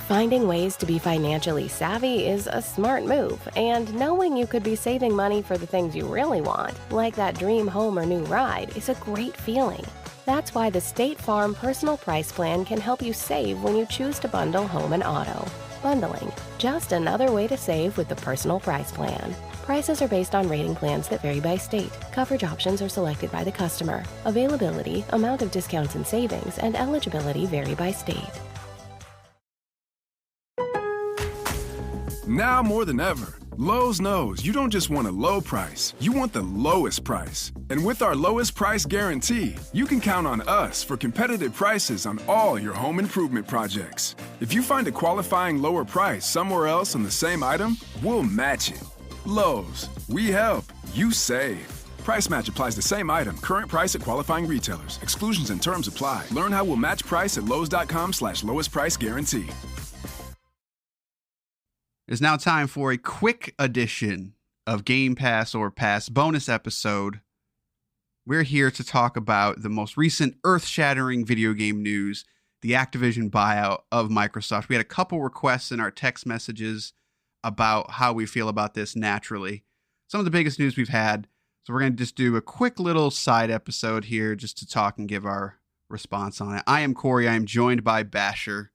Finding ways to be financially savvy is a smart move, and knowing you could be saving money for the things you really want, like that dream home or new ride, is a great feeling. That's why the State Farm Personal Price Plan can help you save when you choose to bundle home and auto. Bundling, just another way to save with the Personal Price Plan. Prices are based on rating plans that vary by state. Coverage options are selected by the customer. Availability, amount of discounts and savings, and eligibility vary by state. Now more than ever, Lowe's knows you don't just want a low price, you want the lowest price. And with our lowest price guarantee, you can count on us for competitive prices on all your home improvement projects. If you find a qualifying lower price somewhere else on the same item, we'll match it. Lowe's, we help, you save. Price match applies to same item. Current price at qualifying retailers. Exclusions and terms apply. Learn how we'll match price at lowes.com/lowest price guarantee. It's now time for a quick edition of Game Pass or Pass bonus episode. We're here to talk about the most recent earth-shattering video game news, the Activision buyout of Microsoft. We had a couple requests in our text messages about how we feel about this naturally. Some of the biggest news we've had. So we're going to just do a quick little side episode here just to talk and give our response on it. I am Corey. I am joined by Basher.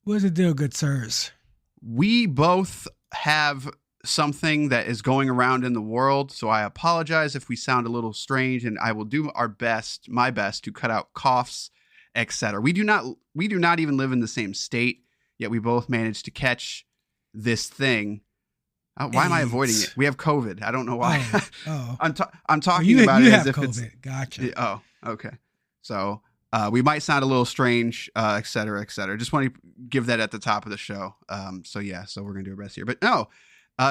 What's the deal, good sirs? We both have something that is going around in the world, so I apologize if we sound a little strange, and I will do my best to cut out coughs, etc. We do not even live in the same state, yet we both managed to catch this thing. Why am I avoiding it? We have COVID. I don't know why. Oh. I'm talking about it as if COVID. it's Gotcha. Oh, okay. So we might sound a little strange, et cetera, et cetera. Just want to give that at the top of the show. So we're going to do our best here. But no,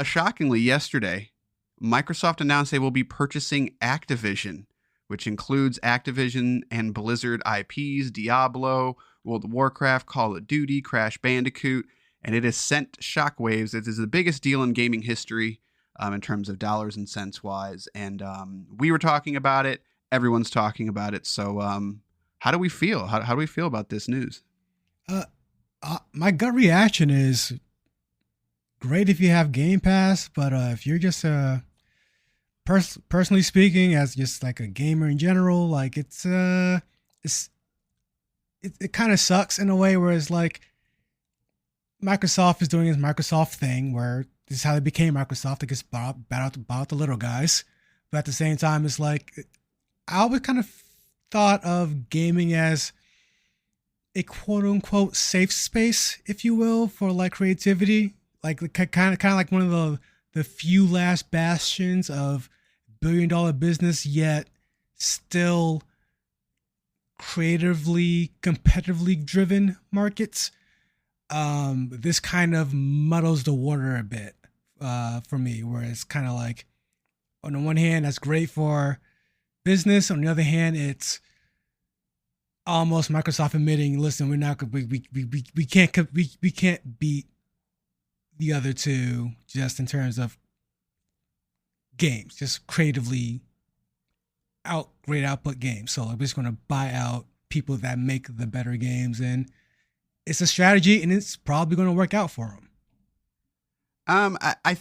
shockingly, yesterday, Microsoft announced they will be purchasing Activision, which includes Activision and Blizzard IPs, Diablo, World of Warcraft, Call of Duty, Crash Bandicoot, and it has sent shockwaves. It is the biggest deal in gaming history in terms of dollars and cents wise. And we were talking about it. Everyone's talking about it. So how do we feel? How do we feel about this news? My gut reaction is great if you have Game Pass, but if you're just personally speaking, as just like a gamer in general, like it kind of sucks in a way where it's like Microsoft is doing its Microsoft thing, where this is how they became Microsoft. They just bought out the little guys, but at the same time, it's like I always kind of thought of gaming as a quote unquote safe space, if you will, for like creativity, like kind of like one of the few last bastions of billion-dollar business, yet still creatively, competitively driven markets. This kind of muddles the water a bit for me, where it's kind of like, on the one hand, that's great for business. On the other hand, it's almost Microsoft admitting, listen, we can't beat the other two just in terms of games, just creatively great output games. So I'm just going to buy out people that make the better games, and it's a strategy, and it's probably going to work out for them. I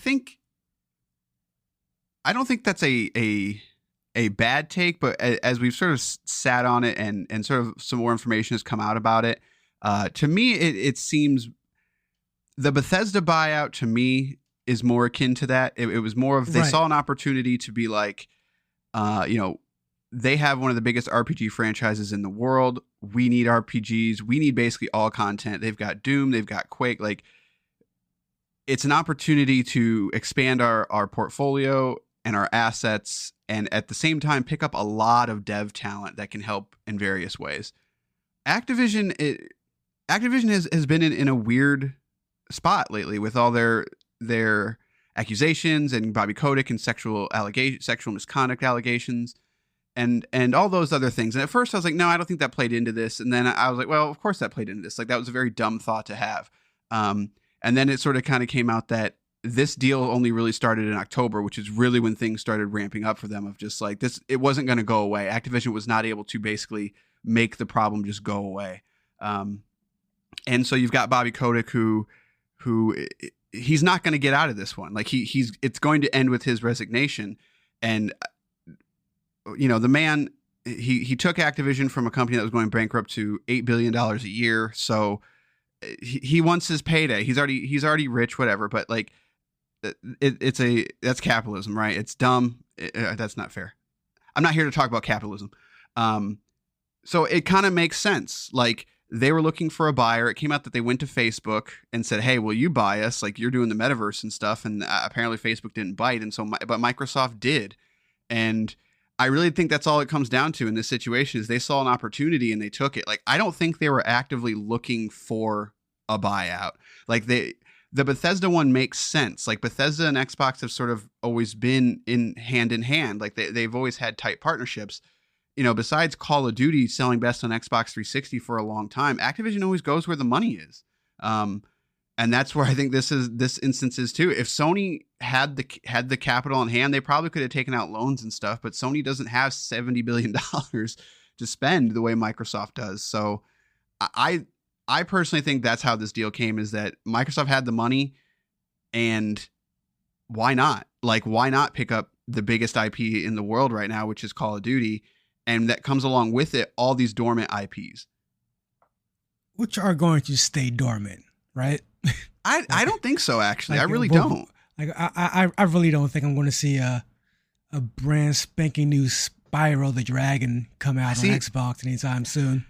don't think that's a bad take, but as we've sort of sat on it and sort of some more information has come out about it, to me, it seems the Bethesda buyout to me is more akin to that. It was more of, they saw an opportunity to be like, they have one of the biggest RPG franchises in the world. We need RPGs. We need basically all content. They've got Doom. They've got Quake. Like, it's an opportunity to expand our portfolio and our assets, and at the same time pick up a lot of dev talent that can help in various ways. Activision has been in a weird spot lately with all their accusations and Bobby Kotick and sexual misconduct allegations and all those other things. And at first I was like, no, I don't think that played into this. And then I was like, well, of course that played into this. Like, that was a very dumb thought to have. And then it sort of kind of came out that this deal only really started in October, which is really when things started ramping up for them, of just like this, it wasn't going to go away. Activision was not able to basically make the problem just go away. And so you've got Bobby Kotick who he's not going to get out of this one. Like it's going to end with his resignation. And the man, he took Activision from a company that was going bankrupt to $8 billion a year. So he wants his payday. He's already rich, whatever. But like, that's capitalism, right? It's dumb. That's not fair. I'm not here to talk about capitalism. So it kind of makes sense. Like, they were looking for a buyer. It came out that they went to Facebook and said, "Hey, will you buy us? Like, you're doing the metaverse and stuff." And apparently Facebook didn't bite. And so, but Microsoft did. And I really think that's all it comes down to in this situation is they saw an opportunity and they took it. Like, I don't think they were actively looking for a buyout. Like, the Bethesda one makes sense. Like, Bethesda and Xbox have sort of always been in hand. Like, they've always had tight partnerships. Besides Call of Duty selling best on Xbox 360 for a long time, Activision always goes where the money is. And that's where I think this instance is too. If Sony had the capital on hand, they probably could have taken out loans and stuff, but Sony doesn't have $70 billion to spend the way Microsoft does. So I personally think that's how this deal came, is that Microsoft had the money, and why not? Like, why not pick up the biggest IP in the world right now, which is Call of Duty? And that comes along with it, all these dormant IPs. Which are going to stay dormant, right? I don't think so, actually. I really don't. Like, I really don't think I'm going to see a brand spanking new Spyro the Dragon come out on Xbox anytime soon.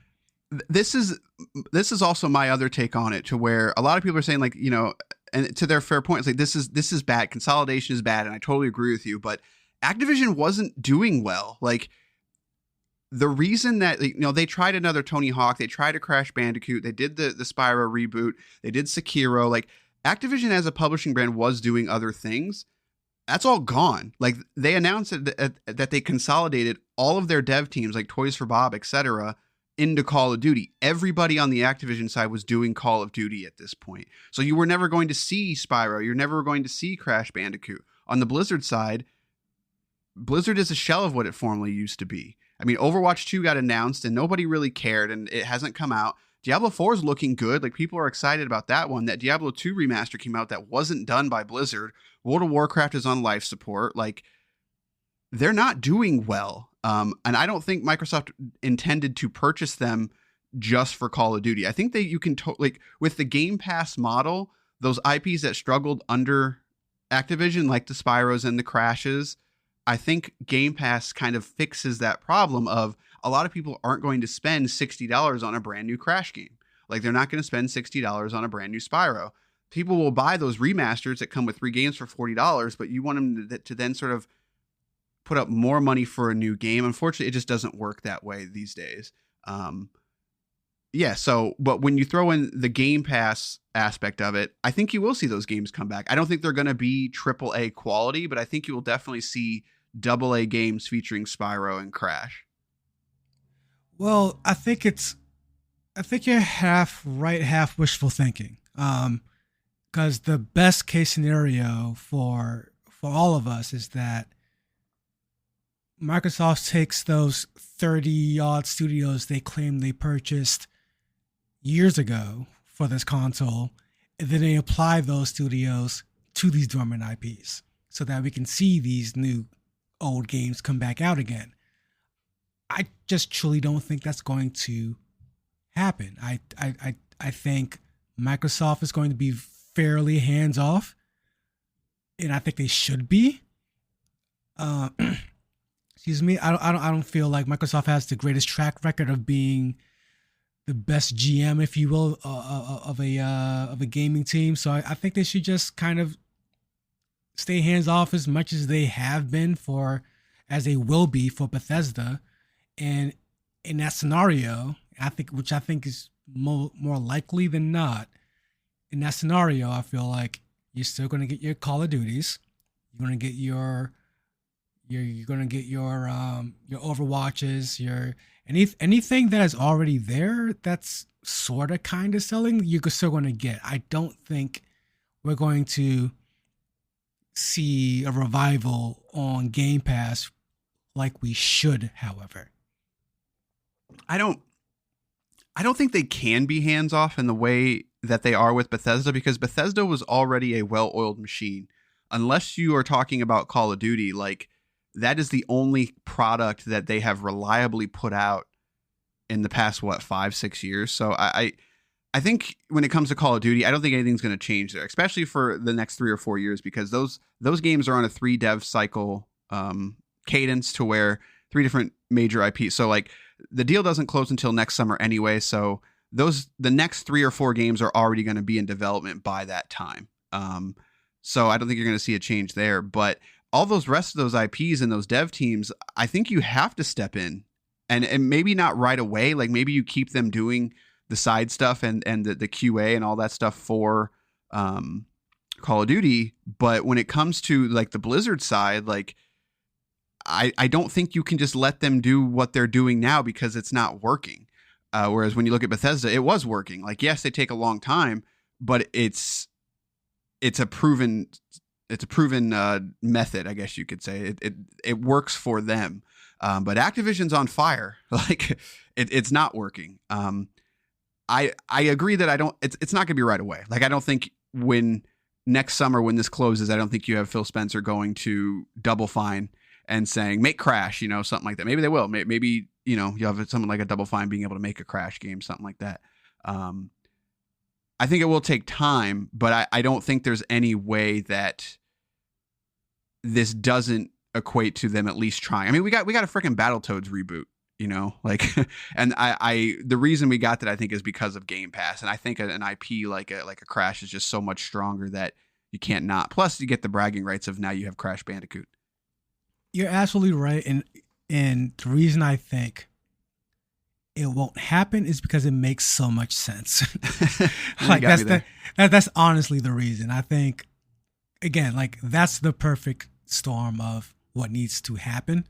This is also my other take on it, to where a lot of people are saying, like, and to their fair point, it's like, this is bad. Consolidation is bad. And I totally agree with you. But Activision wasn't doing well. Like, the reason that, they tried another Tony Hawk, they tried a Crash Bandicoot, they did the Spyro reboot, they did Sekiro. Like, Activision as a publishing brand was doing other things. That's all gone. Like, they announced that they consolidated all of their dev teams, like Toys for Bob, etc., into Call of Duty. Everybody on the Activision side was doing Call of Duty at this point. So you were never going to see Spyro. You're never going to see Crash Bandicoot. On the Blizzard side, Blizzard is a shell of what it formerly used to be. I mean, Overwatch 2 got announced and nobody really cared, and it hasn't come out. Diablo 4 is looking good. Like, people are excited about that one. That Diablo 2 remaster came out that wasn't done by Blizzard. World of Warcraft is on life support. Like, they're not doing well. And I don't think Microsoft intended to purchase them just for Call of Duty. I think that you can, with the Game Pass model, those IPs that struggled under Activision, like the Spyros and the Crashes, I think Game Pass kind of fixes that problem of a lot of people aren't going to spend $60 on a brand new Crash game. Like, they're not going to spend $60 on a brand new Spyro. People will buy those remasters that come with 3 games for $40, but you want them to then sort of put up more money for a new game. Unfortunately, it just doesn't work that way these days. But when you throw in the Game Pass aspect of it, I think you will see those games come back. I don't think they're going to be AAA quality, but I think you will definitely see AA games featuring Spyro and Crash. Well, I think you're half right, half wishful thinking. Because the best case scenario for all of us is that Microsoft takes those 30-odd studios they claim they purchased years ago for this console, and then they apply those studios to these dormant IPs so that we can see these new old games come back out again. I just truly don't think that's going to happen. I think Microsoft is going to be fairly hands-off, and I think they should be. Excuse me. I don't feel like Microsoft has the greatest track record of being the best GM, if you will, of a gaming team. So I think they should just kind of stay hands off as much as they have been as they will be for Bethesda. And in that scenario, which I think is more likely than not, in that scenario, I feel like you're still going to get your Call of Duties. You're going to get your Overwatches, your anything that is already there that's sort of kind of selling, you're still going to get. I don't think we're going to see a revival on Game Pass like we should, however. I don't think they can be hands off in the way that they are with Bethesda, because Bethesda was already a well-oiled machine. Unless you are talking about Call of Duty, like that is the only product that they have reliably put out in the past, 5-6 years. So I think when it comes to Call of Duty, I don't think anything's going to change there, especially for the next 3 or 4 years, because those games are on a 3 dev cycle cadence to where 3 different major IPs. So like the deal doesn't close until next summer anyway. So the next 3 or 4 games are already going to be in development by that time. So I don't think you're going to see a change there. But all those rest of those IPs and those dev teams, I think you have to step in, and maybe not right away. Like maybe you keep them doing the side stuff and the QA and all that stuff for Call of Duty. But when it comes to like the Blizzard side, like I don't think you can just let them do what they're doing now because it's not working. Whereas when you look at Bethesda, it was working. Like, yes, they take a long time, but it's a proven method, I guess you could say. It works for them. But Activision's on fire. Like it's not working. I agree that it's not going to be right away. Like I don't think when next summer, when this closes, I don't think you have Phil Spencer going to Double Fine and saying, make Crash, something like that. Maybe they will. Maybe, you have someone like a Double Fine being able to make a Crash game, something like that. I think it will take time, but I don't think there's any way that this doesn't equate to them at least trying. I mean, we got a freaking Battletoads reboot, like, and the reason we got that, I think, is because of Game Pass. And I think an IP like a Crash is just so much stronger that you can't not. Plus you get the bragging rights of now you have Crash Bandicoot. You're absolutely right. And the reason I think it won't happen is because it makes so much sense. Like that's honestly the reason. I think, again, like that's the perfect storm of what needs to happen.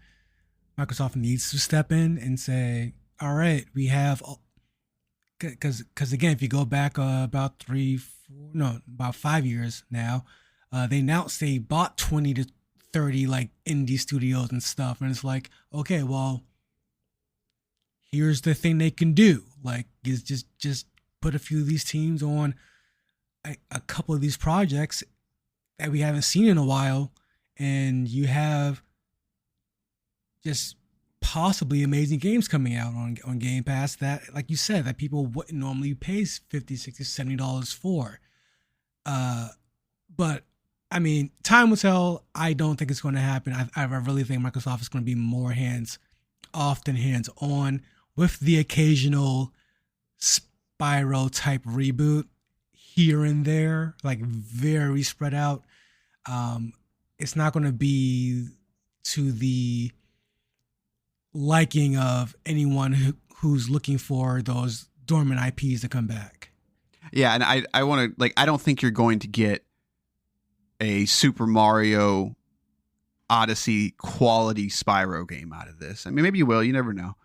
Microsoft needs to step in and say, all right, we have, because again, if you go back about 5 years now, they announced they bought 20 to 30 like indie studios and stuff. And it's like, okay, well, here's the thing they can do. Like is just put a few of these teams on a couple of these projects that we haven't seen in a while. And you have just possibly amazing games coming out on Game Pass that, like you said, that people wouldn't normally pay $50, $60, $70 for. But I mean, time will tell. I don't think it's going to happen. I really think Microsoft is going to be more hands off than hands on, with the occasional Spyro type reboot here and there, like very spread out. It's not going to be to the liking of anyone who's looking for those dormant IPs to come back. Yeah, and I want to, like, I don't think you're going to get a Super Mario Odyssey quality Spyro game out of this. I mean, maybe you will. You never know.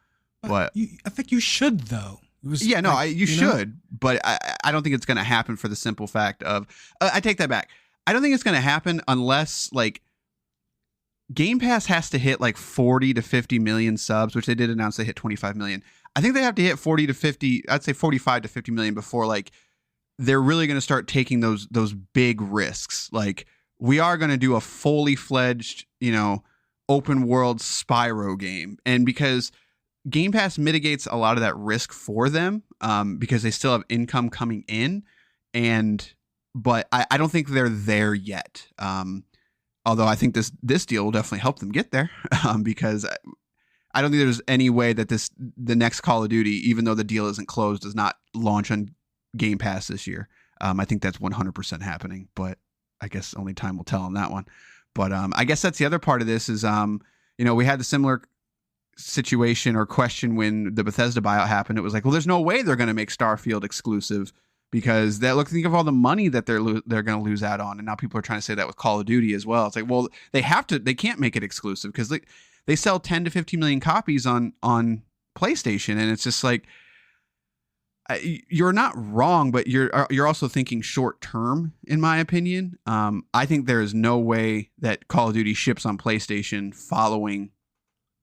But I think you should, though. You should. But I don't think it's going to happen for the simple fact of, I take that back. I don't think it's going to happen unless, like, Game Pass has to hit like 40 to 50 million subs, which they did announce they hit 25 million. I think they have to hit 40 to 50, I'd say 45 to 50 million before, like, they're really going to start taking those big risks. Like, we are going to do a fully fledged, open world Spyro game. And because Game Pass mitigates a lot of that risk for them, because they still have income coming in, but I don't think they're there yet. Although I think this deal will definitely help them get there, because I don't think there's any way that the next Call of Duty, even though the deal isn't closed, does not launch on Game Pass this year. I think that's 100% happening, but I guess only time will tell on that one. But I guess that's the other part of this is, we had the similar situation or question when the Bethesda buyout happened. It was like, well, there's no way they're going to make Starfield exclusive, because think of all the money that they're going to lose out on. And now people are trying to say that with Call of Duty as well. It's like, well, they can't make it exclusive because they sell 10 to 15 million copies on PlayStation. And it's just like, you're not wrong, but you're also thinking short term, in my opinion. I think there is no way that Call of Duty ships on PlayStation following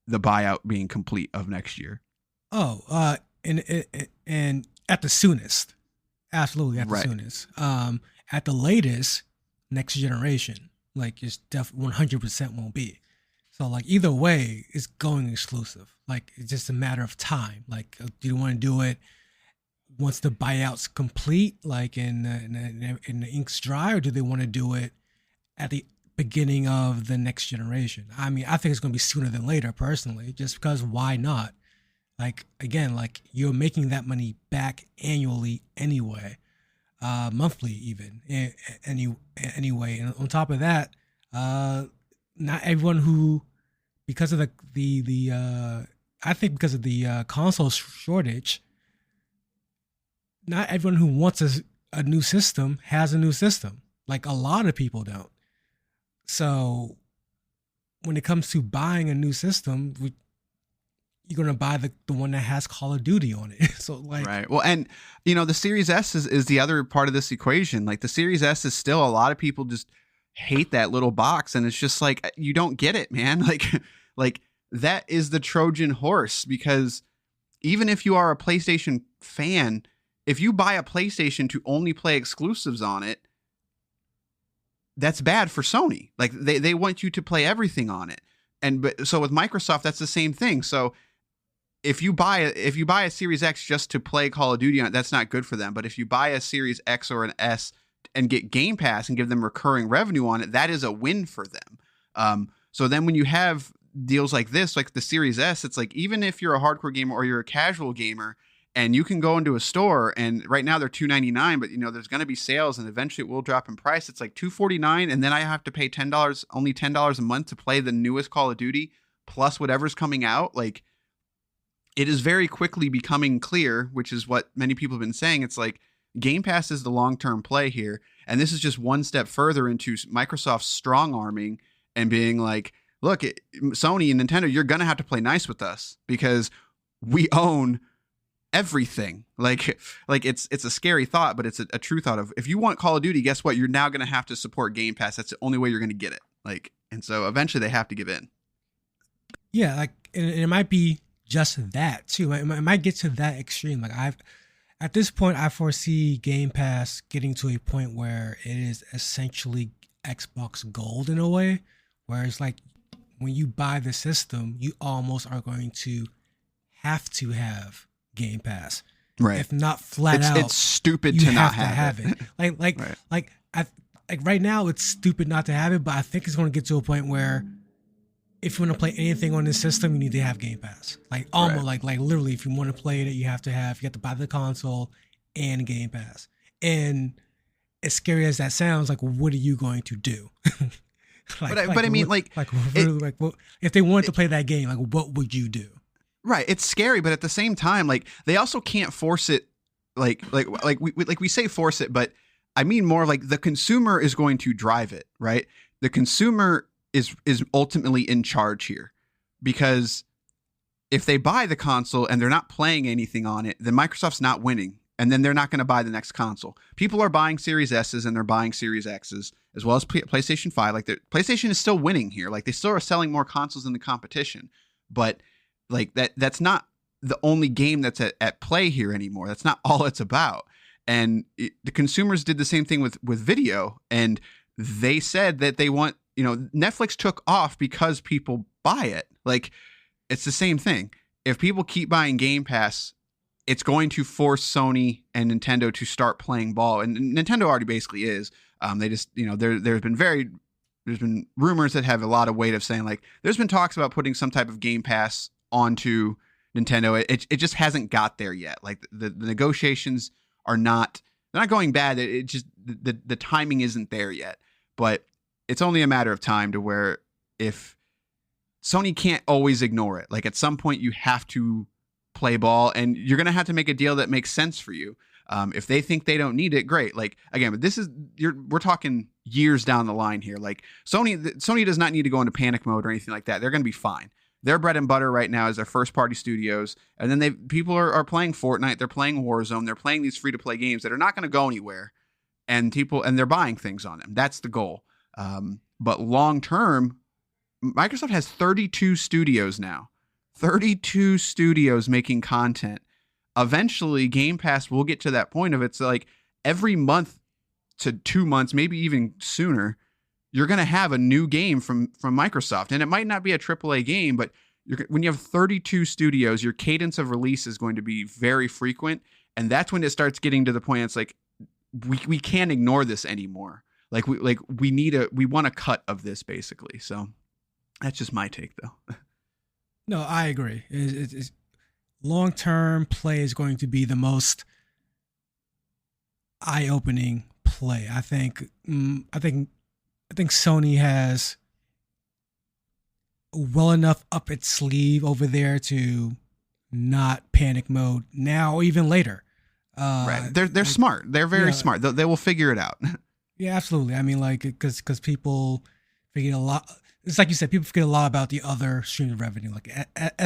the buyout being complete of next year. and at the soonest, absolutely at the Right. soonest. At the latest, next generation, like it's 100% won't be. So like either way, it's going exclusive. Like it's just a matter of time. Like, do you want to do it once the buyout's complete, like in the ink's dry, or do they want to do it at the beginning of the next generation? I mean, I think it's going to be sooner than later, personally, just because why not? Like, again, like you're making that money back annually anyway, monthly even, anyway. And on top of that, not everyone who, because of I think because of the console shortage, not everyone who wants a new system has a new system. Like a lot of people don't. So when it comes to buying a new system, you're going to buy the one that has Call of Duty on it. So like, right. Well, and the Series S is the other part of this equation. Like the Series S is still, a lot of people just hate that little box, and it's just like, you don't get it, man. Like that is the Trojan horse, because even if you are a PlayStation fan, if you buy a PlayStation to only play exclusives on it, that's bad for Sony. Like they want you to play everything on it. So with Microsoft, that's the same thing. So if you buy a Series X just to play Call of Duty on it, that's not good for them. But if you buy a Series X or an S and get Game Pass and give them recurring revenue on it, that is a win for them. So then when you have deals like this, like the Series S, it's like, even if you're a hardcore gamer or you're a casual gamer, and you can go into a store, and right now they're $2.99, but there's going to be sales, and eventually it will drop in price. It's like $2.49, and then I have to pay only $10 a month to play the newest Call of Duty plus whatever's coming out. Like, it is very quickly becoming clear, which is what many people have been saying. It's like Game Pass is the long-term play here, and this is just one step further into Microsoft's strong-arming and being like, look, Sony and Nintendo, you're going to have to play nice with us because we own everything. Like it's a scary thought, but it's a true thought of, if you want Call of Duty, guess what? You're now going to have to support Game Pass. That's the only way you're going to get it. Like, and so eventually they have to give in. Yeah, like, and it might be just that too. It might get to that extreme. Like at this point, I foresee Game Pass getting to a point where it is essentially Xbox Gold in a way, where it's like when you buy the system, you almost are going to have Game Pass, right? If not flat out, it's stupid to not have it. Like right now, it's stupid not to have it. But I think it's going to get to a point where if you want to play anything on this system, you need to have Game Pass. Like almost like literally, if you want to play it, you have to buy the console and Game Pass. And as scary as that sounds, like what are you going to do? But I mean, if they wanted to play that game, like what would you do? Right, it's scary, but at the same time, like they also can't force it. Like we say force it, but I mean more like the consumer is going to drive it, right? The consumer is ultimately in charge here, because if they buy the console and they're not playing anything on it, then Microsoft's not winning, and then they're not going to buy the next console. People are buying Series S's and they're buying Series X's as well as PlayStation 5. Like PlayStation is still winning here. Like they still are selling more consoles than the competition, but like that's not the only game that's at play here anymore. That's not all it's about. And the consumers did the same thing with video, and they said that they want, Netflix took off because people buy it. Like it's the same thing. If people keep buying Game Pass, it's going to force Sony and Nintendo to start playing ball. And Nintendo already basically is. They just, there's been rumors that have a lot of weight of saying, like, there's been talks about putting some type of Game Pass onto Nintendo. It just hasn't got there yet. Like the negotiations they're not going bad. It just, the timing isn't there yet, but it's only a matter of time to where if Sony can't always ignore it, like at some point you have to play ball, and you're going to have to make a deal that makes sense for you. If they think they don't need it, great. Like again, but we're talking years down the line here. Like Sony does not need to go into panic mode or anything like that. They're going to be fine. Their bread and butter right now is their first party studios. And then people are playing Fortnite. They're playing Warzone. They're playing these free to play games that are not going to go anywhere. And they're buying things on them. That's the goal. But long term, Microsoft has 32 studios now, 32 studios making content. eventually Game Pass will get to that point of it's like every month to 2 months, maybe even sooner, you're going to have a new game from Microsoft. And it might not be a AAA game, but when you have 32 studios, your cadence of release is going to be very frequent. And that's when it starts getting to the point it's like, we can't ignore this anymore. We want a cut of this basically. So that's just my take though. No, I agree. It's long-term play is going to be the most eye-opening play. I think Sony has well enough up its sleeve over there to not panic mode now or even later. Right. They're smart. They're very smart. They will figure it out. Yeah, absolutely. I mean, like, because people forget a lot. It's like you said, people forget a lot about the other streams of revenue. Like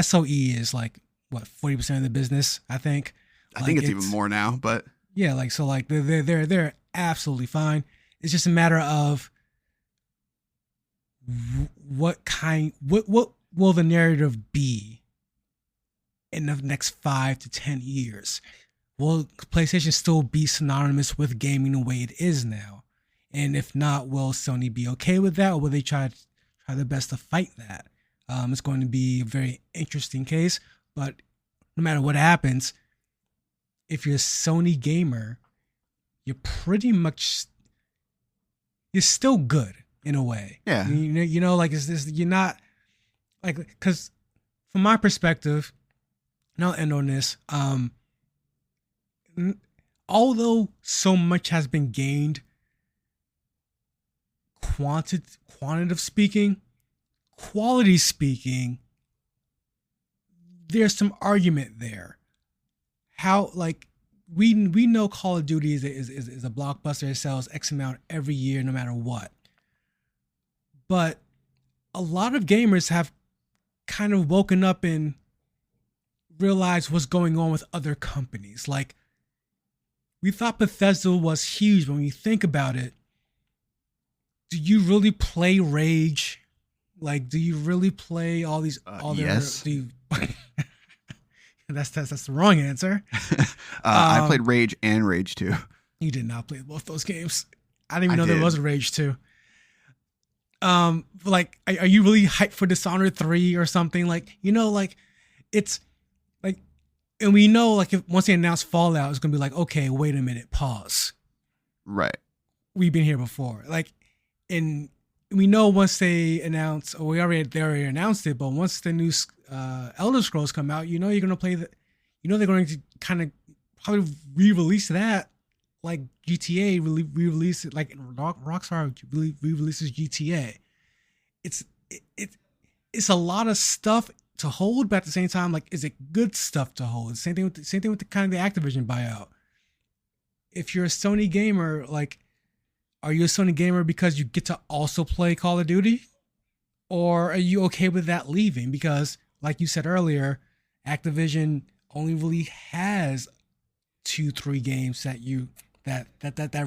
SOE is like what 40% of the business. I think. I think it's even more now, but yeah, like so, like they're absolutely fine. It's just a matter of what will the narrative be in the next 5 to 10 years? Will PlayStation still be synonymous with gaming the way it is now? And if not, will Sony be okay with that, or will they try their best to fight that? It's going to be a very interesting case, but no matter what happens, if you're a Sony gamer, you're still good in a way. Yeah. You know, like you're not like, because from my perspective, and I'll end on this. Although so much has been gained, quantitative speaking, quality speaking, there's some argument there. How, like, we know Call of Duty is a blockbuster. It sells X amount every year, no matter what. But a lot of gamers have kind of woken up and realized what's going on with other companies. Like, we thought Bethesda was huge, but when you think about it, do you really play Rage? Like, do you really play all these? Yes. That's the wrong answer. I played Rage and Rage 2. You did not play both those games. I didn't even know there was a Rage 2. Like, are you really hyped for Dishonored 3 or something? Like, you know, like, it's like, and we know, like, if once they announce Fallout, it's gonna be like, okay, wait a minute, pause. Right. We've been here before. Like, and we know once they announce, or they already announced it, but once the new Elder Scrolls come out, you know you're gonna play the, you know they're going to kind of probably re-release that, like GTA re-release it, like Rockstar re-releases GTA. It's a lot of stuff to hold, but at the same time, like, is it good stuff to hold? Same thing with the kind of the Activision buyout. If you're a Sony gamer, like, are you a Sony gamer because you get to also play Call of Duty? Or are you okay with that leaving? Because, like you said earlier, Activision only really has 2-3 games that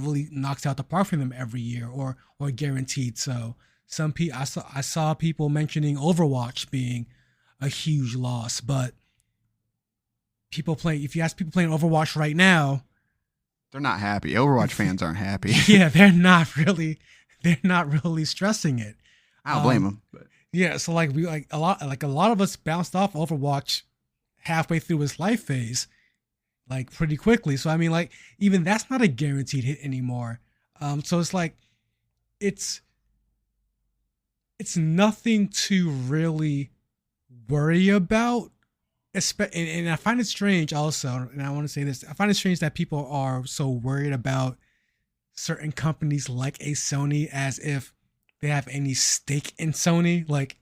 really knocks out the park for them every year, or guaranteed. So some people, I saw people mentioning Overwatch being a huge loss, but if you ask people playing Overwatch right now, they're not happy. Overwatch fans aren't happy. Yeah, they're not really stressing it. I don't blame them. But. Yeah, so like a lot of us bounced off Overwatch halfway through its life phase, like, pretty quickly. So I mean, like, even that's not a guaranteed hit anymore. So it's like it's nothing to really worry about. And I find it strange also, and I want to say this, I find it strange that people are so worried about certain companies like a Sony, as if they have any stake in Sony. Like,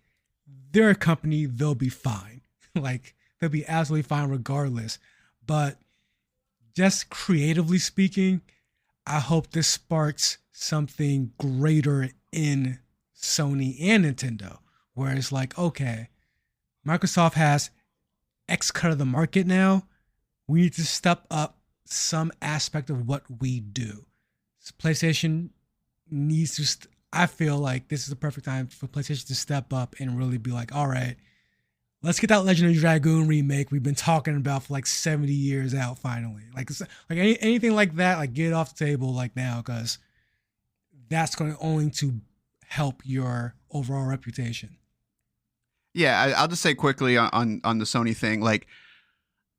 they're a company, they'll be fine. Like, they'll be absolutely fine regardless. But just creatively speaking, I hope this sparks something greater in Sony and Nintendo, where it's like, okay, Microsoft has X cut of the market now. We need to step up some aspect of what we do. So PlayStation needs to, I feel like this is the perfect time for PlayStation to step up and really be like, all right, let's get that Legend of Dragoon remake we've been talking about for like 70 years out finally. Like anything like that, like get it off the table like now, because that's going only to help your overall reputation. Yeah, I'll just say quickly on the Sony thing. Like,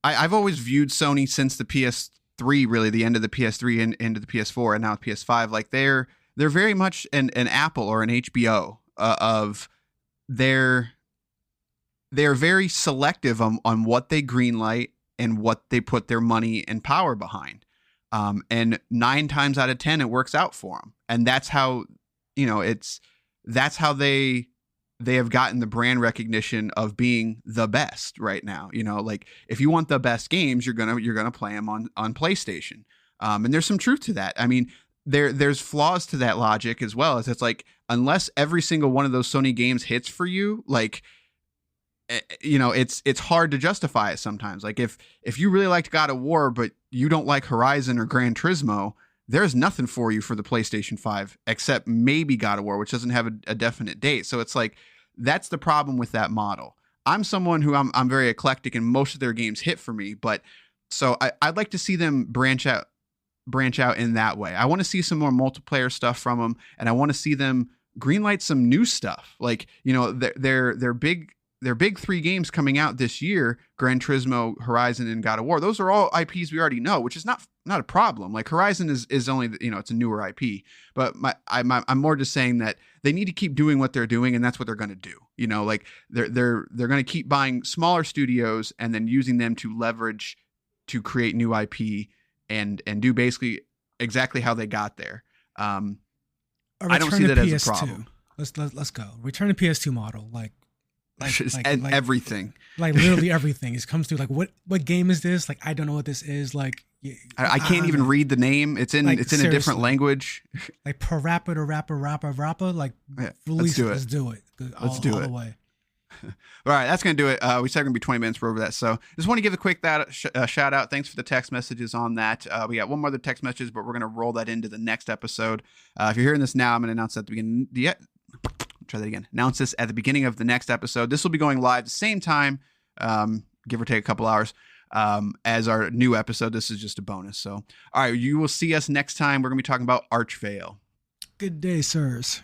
I've always viewed Sony since the PS3, really the end of the PS3 and into the PS4, and now PS5. Like they're very much an Apple or an HBO of they're very selective on what they greenlight and what they put their money and power behind. And 9 times out of 10, it works out for them. And that's how, that's how they have gotten the brand recognition of being the best right now. Like if you want the best games, you're going to play them on PlayStation. And there's some truth to that. I mean, there's flaws to that logic as well, as it's like, unless every single one of those Sony games hits for you, like, it's hard to justify it sometimes. Like if you really liked God of War, but you don't like Horizon or Gran Turismo, there's nothing for you for the PlayStation 5 except maybe God of War, which doesn't have a definite date. So it's like, that's the problem with that model. I'm someone who I'm very eclectic and most of their games hit for me, but so I'd like to see them branch out in that way. I want to see some more multiplayer stuff from them, and I want to see them greenlight some new stuff. Like, their big 3 games coming out this year, Gran Turismo, Horizon, and God of War. Those are all IPs we already know, which is not a problem. Like Horizon is only, it's a newer IP, but I'm more just saying that they need to keep doing what they're doing, and that's what they're going to do. Like they're going to keep buying smaller studios and then using them to leverage to create new IP and do basically exactly how they got there. I don't see that as a problem. Let's go. Return to PS2 model. Everything, like literally everything. It comes through like what game is this? Like I don't know what this is. Like I can't even read the name. It's in a different language. Like parappa to rappa. Like release it. Let's do it. Let's do it all the way. All right, that's gonna do it. We said we're gonna be 20 minutes. We're over that. So just want to give a quick shout out. Thanks for the text messages on that. We got one more other text message, but we're gonna roll that into the next episode. If you're hearing this now, I'm gonna announce at the beginning. Try that again. Announce this at the beginning of the next episode. This will be going live the same time, give or take a couple hours, as our new episode. This is just a bonus. So, all right, you will see us next time. We're going to be talking about Archvale. Good day, sirs.